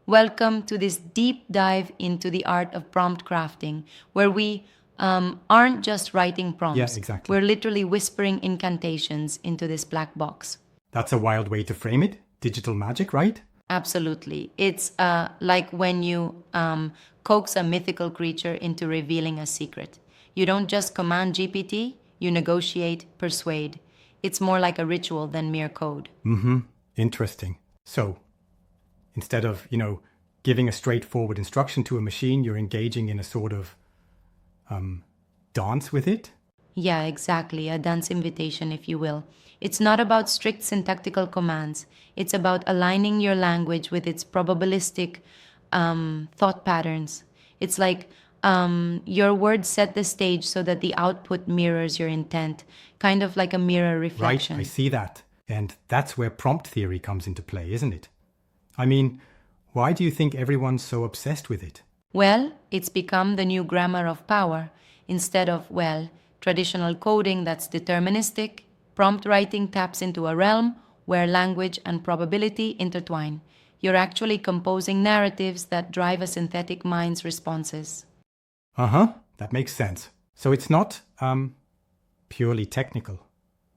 Welcome to this deep dive into the art of prompt crafting, where we aren't just writing Yeah, prompts, exactly. we're literally whispering incantations into this black box. That's a wild way to frame it. Digital magic, right? Absolutely. It's like when you coax a mythical creature into revealing a secret. You don't just command GPT, you negotiate, persuade. It's more like a ritual than mere code. Interesting. So, instead of, giving a straightforward instruction to a machine, you're engaging in a sort of dance with it? Yeah, exactly. A dance invitation, if you will. It's not about strict syntactical commands. It's about aligning your language with its probabilistic thought patterns. It's like your words set the stage so that the output mirrors your intent, kind of like a mirror Right, reflection. I see that. And that's where prompt theory comes into play, isn't it? I mean, why do you think everyone's so obsessed with it? Well, it's become the new grammar of power. Instead of, well, traditional coding that's deterministic, prompt writing taps into a realm where language and probability intertwine. You're actually composing narratives that drive a synthetic mind's responses. Uh-huh, that makes sense. So it's not purely technical.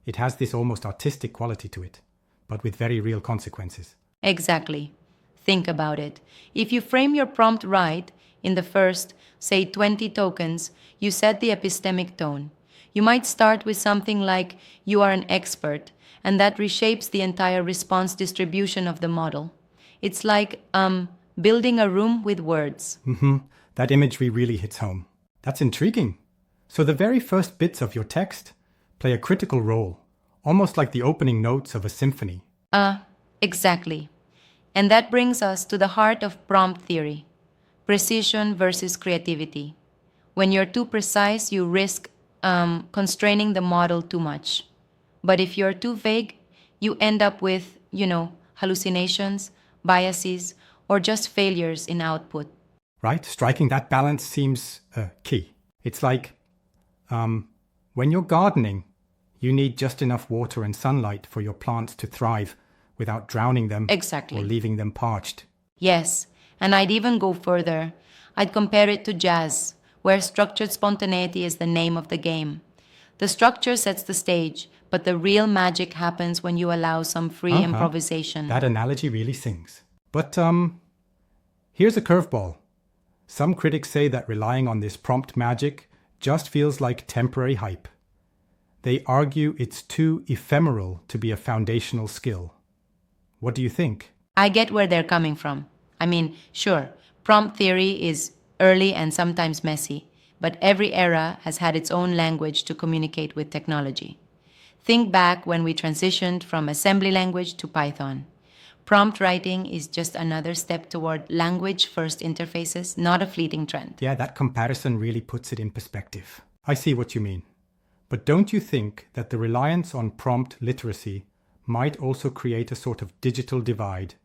It has this almost artistic quality to it, but with very real consequences. Exactly. Think about it. If you frame your prompt right, in the first, say 20 tokens, you set the epistemic tone. You might start with something like, "You are an expert," and that reshapes the entire response distribution of the model. It's like building a room with words. That imagery really hits home. That's intriguing. So the very first bits of your text play a critical role, almost like the opening notes of a symphony. Exactly. And that brings us to the heart of prompt theory: precision versus creativity. When you're too precise, you risk constraining the model too much. But if you're too vague, you end up with, hallucinations, biases, or just failures in output. Right? Striking that balance seems key. It's like when you're gardening, you need just enough water and sunlight for your plants to thrive without drowning them Exactly. or leaving them parched. Yes, and I'd even go further. I'd compare it to jazz, where structured spontaneity is the name of the game. The structure sets the stage, but the real magic happens when you allow some free improvisation. That analogy really sings. But here's a curveball. Some critics say that relying on this prompt magic just feels like temporary hype. They argue it's too ephemeral to be a foundational skill. What do you think? I get where they're coming from. I mean, sure, prompt theory is early and sometimes messy, but every era has had its own language to communicate with technology. Think back when we transitioned from assembly language to Python. Prompt writing is just another step toward language-first interfaces, not a fleeting trend. Yeah, that comparison really puts it in perspective. I see what you mean. But don't you think that the reliance on prompt literacy might also create a sort of digital divide,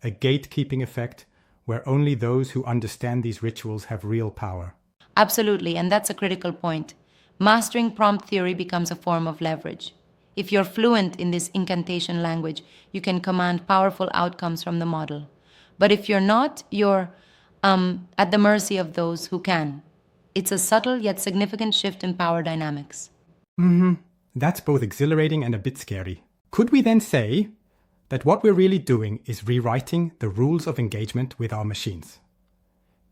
a gatekeeping effect where only those who understand these rituals have real power? Absolutely, and that's a critical point. Mastering prompt theory becomes a form of leverage. If you're fluent in this incantation language, you can command powerful outcomes from the model. But if you're not, you're at the mercy of those who can. It's a subtle yet significant shift in power dynamics. That's both exhilarating and a bit scary. Could we then say that what we're really doing is rewriting the rules of engagement with our machines?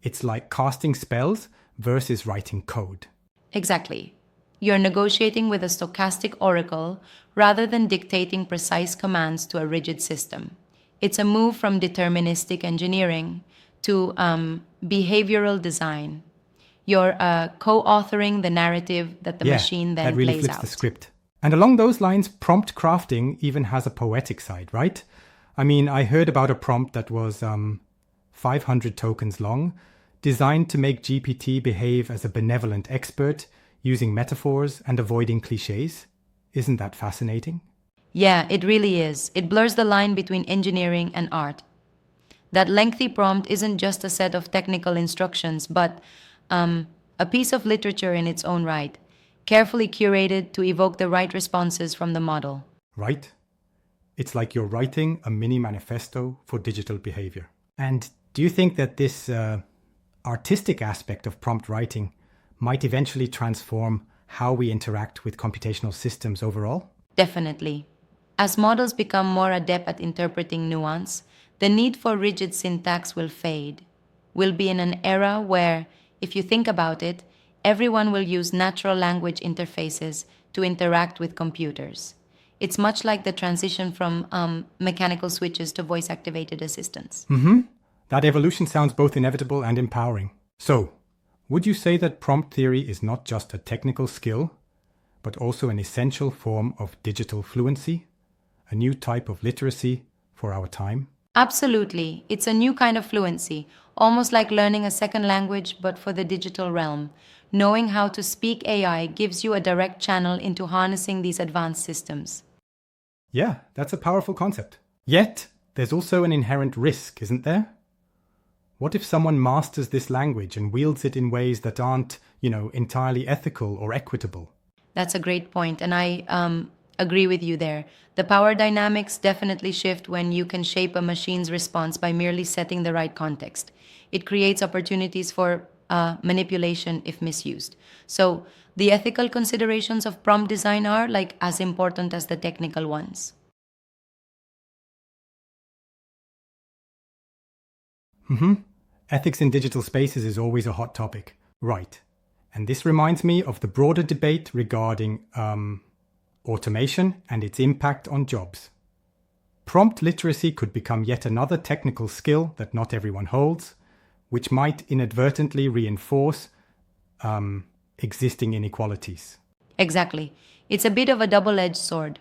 It's like casting spells versus writing code. Exactly. You're negotiating with a stochastic oracle rather than dictating precise commands to a rigid system. It's a move from deterministic engineering to behavioral design. You're co-authoring the narrative that the machine then that really plays flips out. the script. And along those lines, prompt crafting even has a poetic side, right? I mean, I heard about a prompt that was 500 tokens long, designed to make GPT behave as a benevolent expert, using metaphors and avoiding cliches. Isn't that fascinating? Yeah, it really is. It blurs the line between engineering and art. That lengthy prompt isn't just a set of technical instructions, but a piece of literature in its own right, carefully curated to evoke the right responses from the model. Right? It's like you're writing a mini manifesto for digital behavior. And do you think that this artistic aspect of prompt writing might eventually transform how we interact with computational systems overall? Definitely. As models become more adept at interpreting nuance, the need for rigid syntax will fade. We'll be in an era where, if you think about it, everyone will use natural language interfaces to interact with computers. It's much like the transition from mechanical switches to voice activated assistants. That evolution sounds both inevitable and empowering. So, would you say that prompt theory is not just a technical skill, but also an essential form of digital fluency, a new type of literacy for our time? Absolutely. It's a new kind of fluency, almost like learning a second language but for the digital realm. Knowing how to speak AI gives you a direct channel into harnessing these advanced systems. Yeah, that's a powerful concept. Yet, there's also an inherent risk, isn't there? What if someone masters this language and wields it in ways that aren't, entirely ethical or equitable? That's a great point, and I agree with you there. The power dynamics definitely shift when you can shape a machine's response by merely setting the right context. It creates opportunities for manipulation if misused. So, the ethical considerations of prompt design are like as important as the technical ones. Ethics in digital spaces is always a hot topic. Right. And this reminds me of the broader debate regarding automation and its impact on jobs. Prompt literacy could become yet another technical skill that not everyone holds, which might inadvertently reinforce existing inequalities. Exactly. It's a bit of a double edged sword.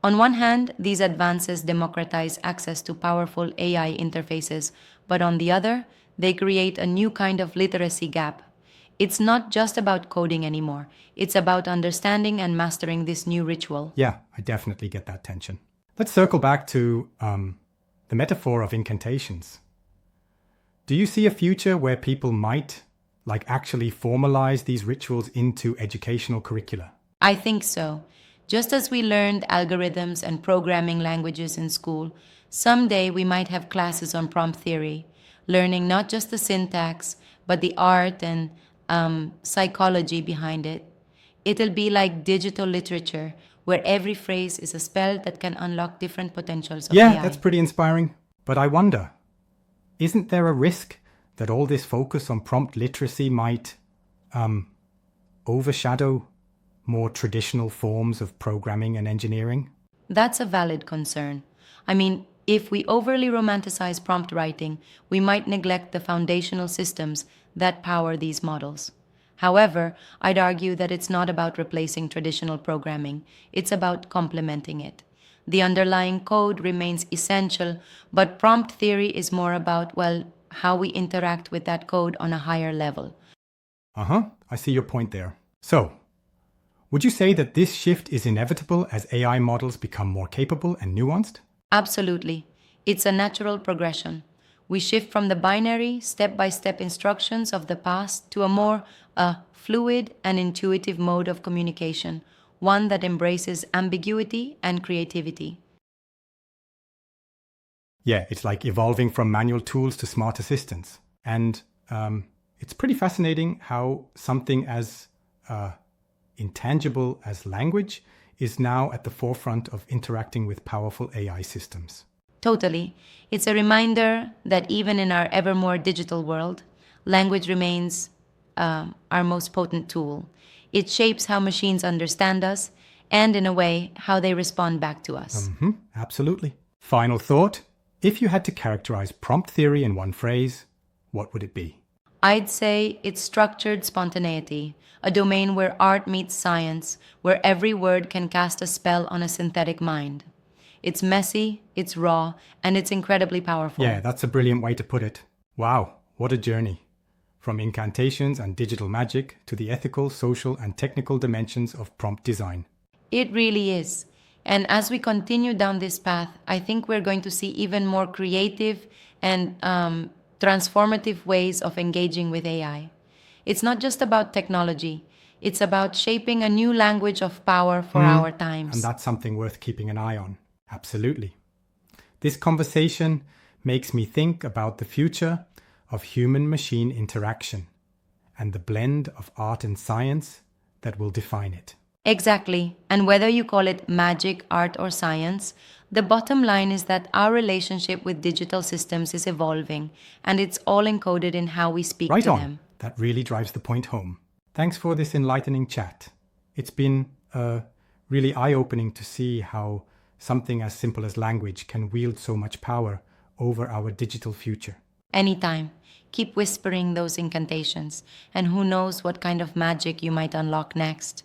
On one hand, these advances democratize access to powerful AI interfaces, but on the other, they create a new kind of literacy gap. It's not just about coding anymore, it's about understanding and mastering this new ritual. Yeah, I definitely get that tension. Let's circle back to the metaphor of incantations. Do you see a future where people might, actually formalize these rituals into educational curricula? I think so. Just as we learned algorithms and programming languages in school, someday we might have classes on prompt theory, learning not just the syntax, but the art and psychology behind it. It'll be like digital literature, where every phrase is a spell that can unlock different potentials of Yeah, AI. that's pretty inspiring. But I wonder, isn't there a risk that all this focus on prompt literacy might overshadow more traditional forms of programming and engineering? That's a valid concern. I mean, if we overly romanticize prompt writing, we might neglect the foundational systems that power these models. However, I'd argue that it's not about replacing traditional programming, it's about complementing it. The underlying code remains essential, but prompt theory is more about, well, how we interact with that code on a higher level. I see your point there. So, would you say that this shift is inevitable as AI models become more capable and nuanced? Absolutely. It's a natural progression. We shift from the binary, step by step instructions of the past to a more fluid and intuitive mode of communication, one that embraces ambiguity and creativity. Yeah, it's like evolving from manual tools to smart assistants. And it's pretty fascinating how something as intangible as language is now at the forefront of interacting with powerful AI systems. Totally. It's a reminder that even in our ever more digital world, language remains our most potent tool. It shapes how machines understand us and, in a way, how they respond back to us. Absolutely. Final thought. If you had to characterize prompt theory in one phrase, what would it be? I'd say it's structured spontaneity, a domain where art meets science, where every word can cast a spell on a synthetic mind. It's messy, it's raw, and it's incredibly powerful. Yeah, that's a brilliant way to put it. Wow, what a journey. From incantations and digital magic to the ethical, social, and technical dimensions of prompt design. It really is. And as we continue down this path, I think we're going to see even more creative and transformative ways of engaging with AI. It's not just about technology, it's about shaping a new language of power for our times. And that's something worth keeping an eye on. Absolutely. This conversation makes me think about the future of human-machine interaction and the blend of art and science that will define it. Exactly. And whether you call it magic, art, or science, the bottom line is that our relationship with digital systems is evolving, and it's all encoded in how we speak Right to on. them. That really drives the point home. Thanks for this enlightening chat. It's been really eye-opening to see how something as simple as language can wield so much power over our digital future. Anytime. Keep whispering those incantations, and who knows what kind of magic you might unlock next.